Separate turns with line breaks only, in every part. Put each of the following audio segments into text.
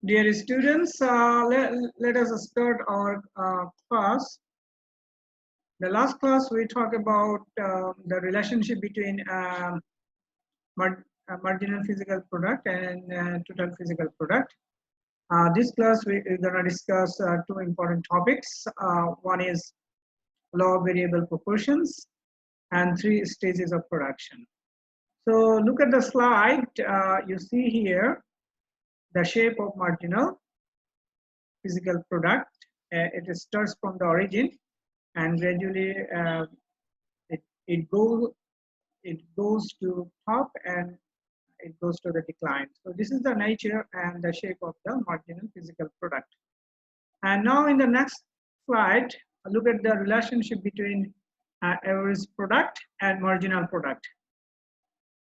Dear students, let us start our class. The last class we talked about the relationship between marginal physical product and total physical product. This class we are going to discuss two important topics. One is law of variable proportions and three stages of production. So look at the slide. You see here the shape of marginal physical product. It starts from the origin and gradually it, it goes to top and it goes to the decline. So this is the nature and the shape of the marginal physical product. And now in the next slide, look at the relationship between average product and marginal product.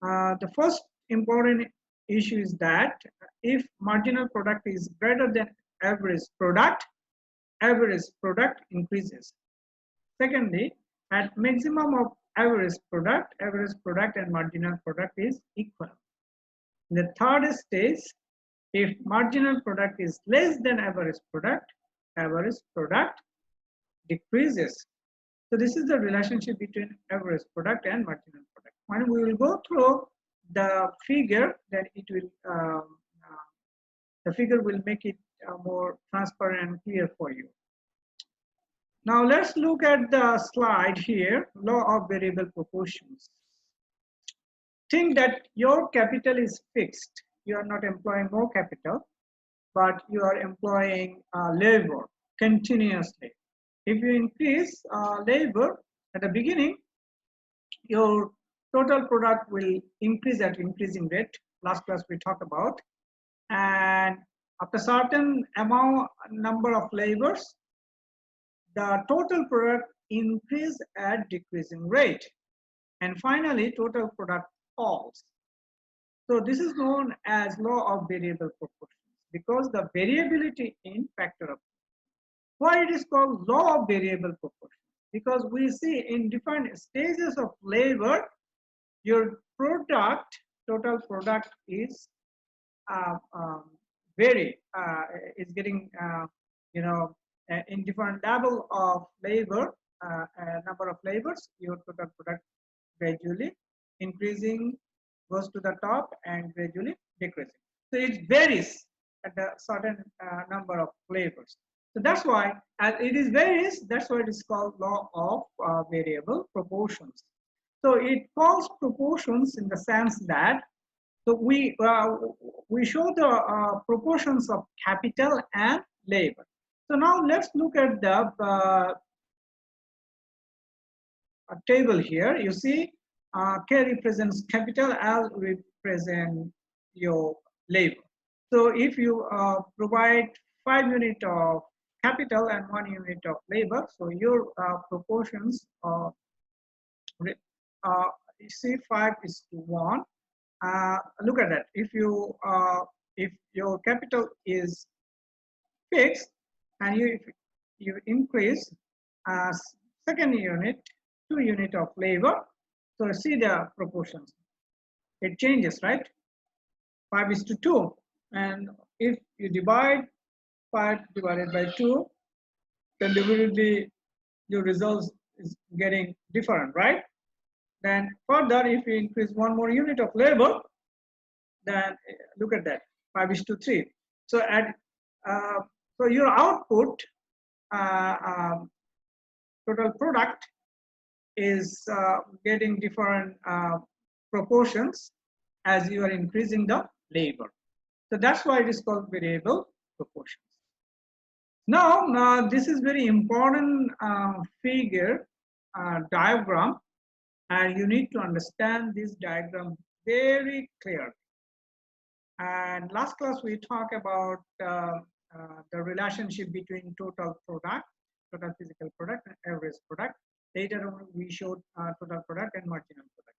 The first important issue is that if marginal product is greater than average product increases. Secondly, at maximum of average product and marginal product is equal. In the third stage, if marginal product is less than average product decreases. So this is the relationship between average product and marginal product. When we will go through the figure, then it will the figure will make it more transparent and clear for you. Now let's look at the slide here, law of variable proportions. Think that your capital is fixed. You are not employing more capital, but you are employing labor continuously. If you increase labor at the beginning, your total product will increase at increasing rate. Last class we talked about. And after certain number of labors, the total product increase at decreasing rate. And finally, total product falls. So this is known as law of variable proportions because the variability in factor of. Why it is called law of variable proportions? Because we see in different stages of labor, your product, total product is is getting in different level of labor, number of labors, your total product gradually increasing, goes to the top and gradually decreasing. So it varies at a certain number of labors. So that's why, as it is varies, that's why it is called law of variable proportions. So it calls proportions in the sense that so we show the proportions of capital and labor. So now let's look at the table here. You see, K represents capital, L represents your labor. So if you provide 5 units of capital and 1 unit of labor, so your proportions are you see 5:1. Look at that. If your capital is fixed and you increase second unit, 2 unit of labor, so see the proportions. It changes, right? 5:2. And if you divide 5 divided by 2, then definitely your results is getting different, right? Then further, if you increase 1 more unit of labor, then look at that, 5:3. So at so your output total product is getting different proportions as you are increasing the labor. So that's why it is called variable proportions. Now this is very important figure diagram, and you need to understand this diagram very clearly. And last class we talked about the relationship between total product, total physical product, and average product. Later on we showed total product and marginal product.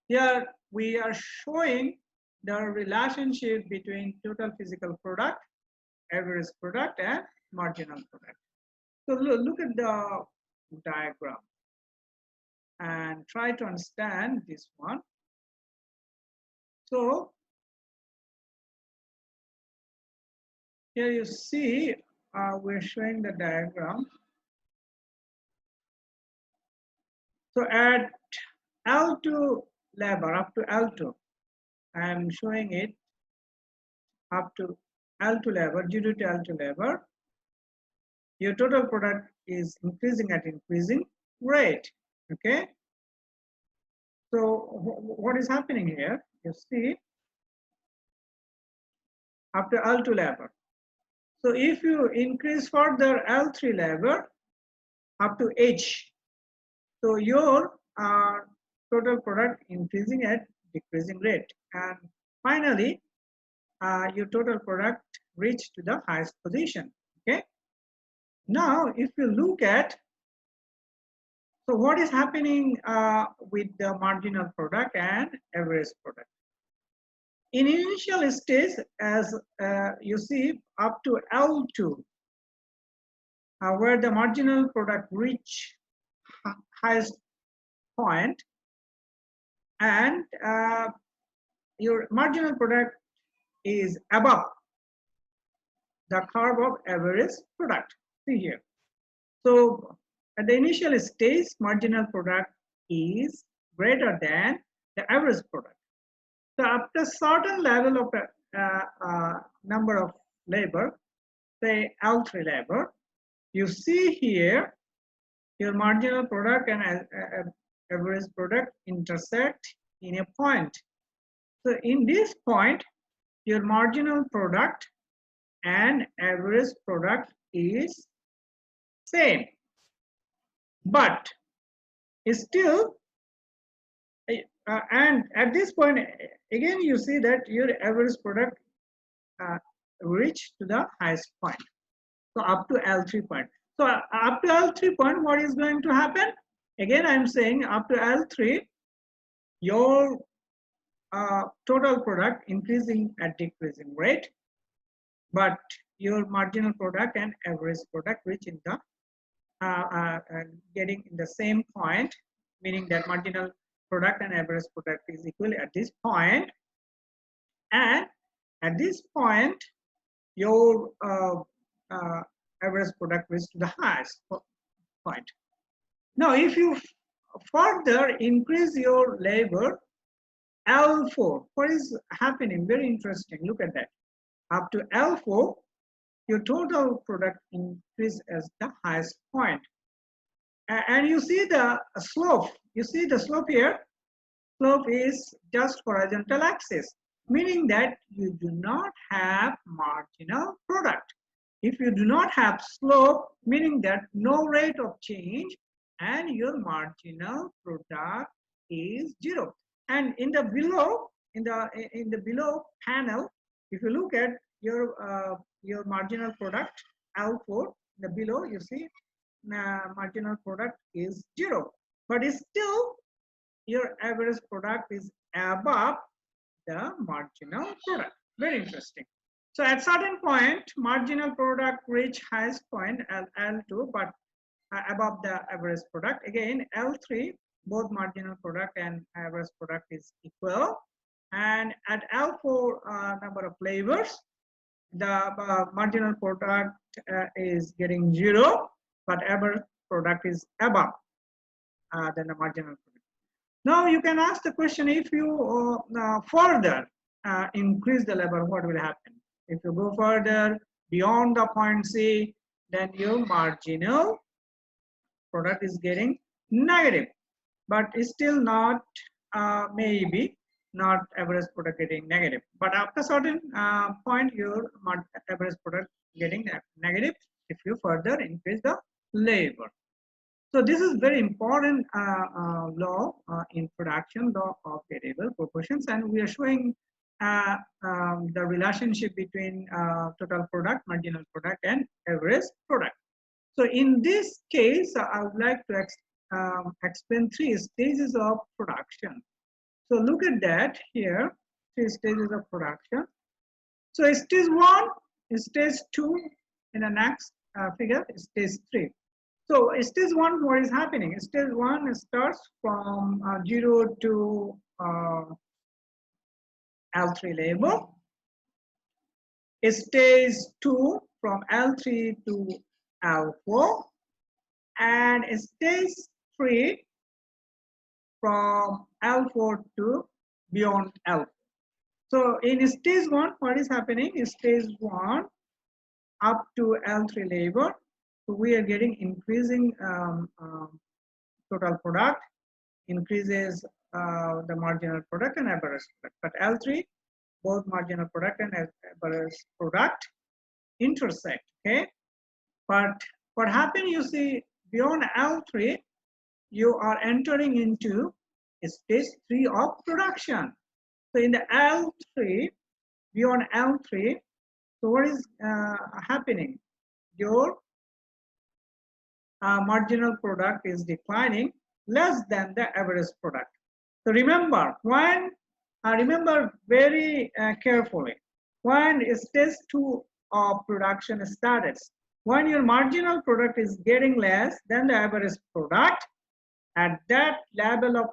Here we are showing the relationship between total physical product, average product, and marginal product. So look at the diagram and try to understand this one. So Here you see we're showing the diagram. So at L2 labor, up to L2, I am showing it up to L2 labor, due to L2 labor, your total product is increasing at increasing rate. Okay. So what is happening here? You see, up to L2 labor. So if you increase further L3 labor up to H, so your total product increasing at decreasing rate, and finally your total product reach to the highest position. Okay. Now, if you look at, so what is happening with the marginal product and average product? In initial stage, as you see, up to L2, where the marginal product reach highest point, and your marginal product is above the curve of average product. See here. So at the initial stage, marginal product is greater than the average product. So after certain level of number of labor, say L3 labor, you see here your marginal product and average product intersect in a point. So in this point, your marginal product and average product is same, but still, and at this point again you see that your average product reach to the highest point. So up to L3 point. So up to L3 point, what is going to happen? Again, I'm saying up to L3, your total product increasing at decreasing rate, but your marginal product and average product reach in the getting in the same point, meaning that marginal product and average product is equal at this point, and at this point your average product reach to the highest point. Now if you further increase your labor L4, what is happening? Very interesting, look at that. Up to L4, your total product increase as the highest point. And you see the slope. You see the slope here? Slope is just horizontal axis, meaning that you do not have marginal product. If you do not have slope, meaning that no rate of change, and your marginal product is 0. And in the below, in the below panel, if you look at your marginal product L4, the below you see marginal product is 0, but still your average product is above the marginal product. Very interesting. So at certain point, marginal product reach highest point L2, but above the average product. Again, L3, both marginal product and average product is equal. And at L4 number of labors, the marginal product is getting 0, but average product is above than the marginal product. Now you can ask the question, if you further increase the labor, what will happen? If you go further beyond the point C, then your marginal product is getting negative, but it's still not maybe not average product getting negative. But after certain point, your average product getting negative if you further increase the labor. So this is very important law in production, law of variable proportions, and we are showing the relationship between total product, marginal product, and average product. So in this case, I would like to explain 3 stages of production. So look at that here, 3 stages of production. So stage 1, stage 2, in the next figure, stage 3. So stage 1, what is happening? Stage 1 starts from 0 to L3 labor. stage 2 from L3 to L4, and stage 3 from L4 to beyond L4. So in stage 1, what is happening? In stage 1 up to L3 labor, so we are getting increasing total product, increases the marginal product and average product. But L3, both marginal product and average product intersect. Okay, but what happened? You see, beyond L3, you are entering into stage 3 of production. So in the L3, beyond L3, so what is happening? Your marginal product is declining less than the average product. So remember, when remember very carefully, when stage 2 of production started, when your marginal product is getting less than the average product, at that level of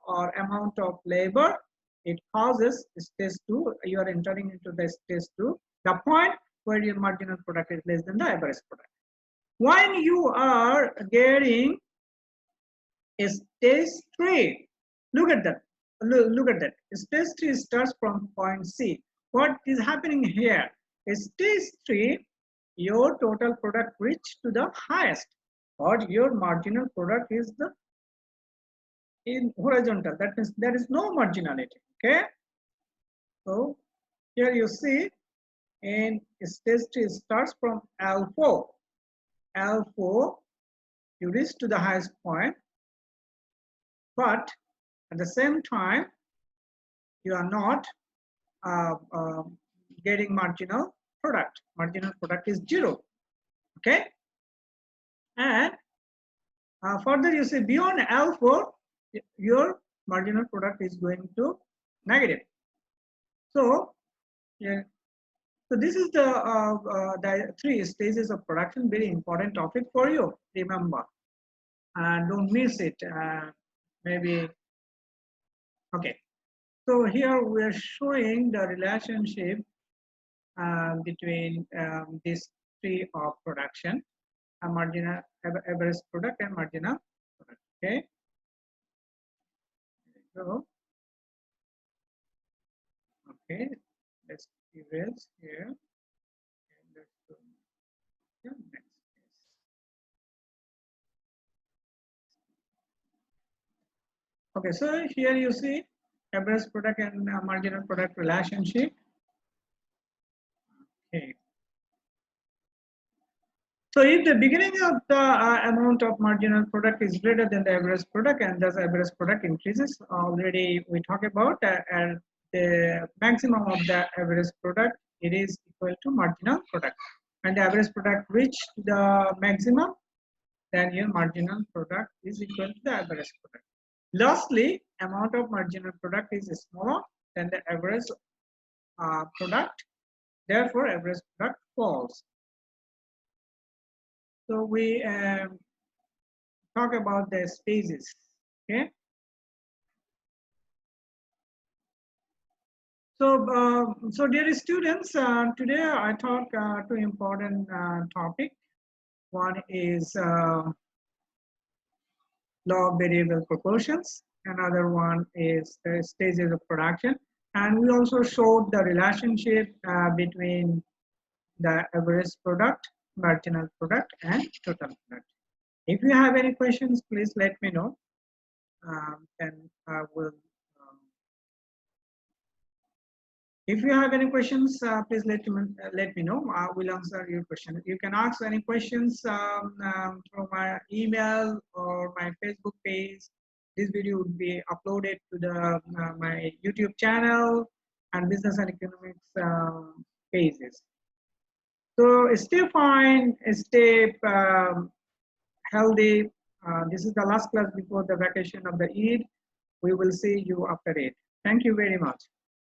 or amount of labor, it causes stage 2, you are entering into the stage 2, the point where your marginal product is less than the average product. When you are getting stage 3, look at that. Look at that. Stage 3 starts from point C. What is happening here? Stage 3, your total product reached to the highest, or your marginal product is the in horizontal. That means there is no marginality. Okay. So here you see, in stage 3 starts from L4. L4, you reach to the highest point, but at the same time, you are not getting marginal product. Marginal product is 0. Okay, and further you see beyond L4, your marginal product is going to negative. So, yeah. So this is the 3 stages of production. Very important topic for you. Remember, and don't miss it. Maybe. Okay. So here we are showing the relationship between these 3 of production: a marginal average product and marginal product. Okay. So, okay, let's erase here. And let's go to the next. Okay, so here you see average product and marginal product relationship. Okay. So if the beginning of the amount of marginal product is greater than the average product, and thus average product increases, already we talked about, and the maximum of the average product, it is equal to marginal product. And the average product reach the maximum, then your marginal product is equal to the average product. Lastly, amount of marginal product is smaller than the average product, therefore average product falls. So we talk about the spaces. Okay. So, so dear students, today I talk 2 important topics. One is law of variable proportions. Another one is the stages of production. And we also showed the relationship between the average product, marginal product, and total product. If you have any questions, please let me know. And I will. If you have any questions, please let me know. I will answer your question. You can ask any questions through my email or my Facebook page. This video would be uploaded to the my YouTube channel and business and economics pages. So stay fine, stay healthy. This is the last class before the vacation of the Eid. We will see you after it. Thank you very much.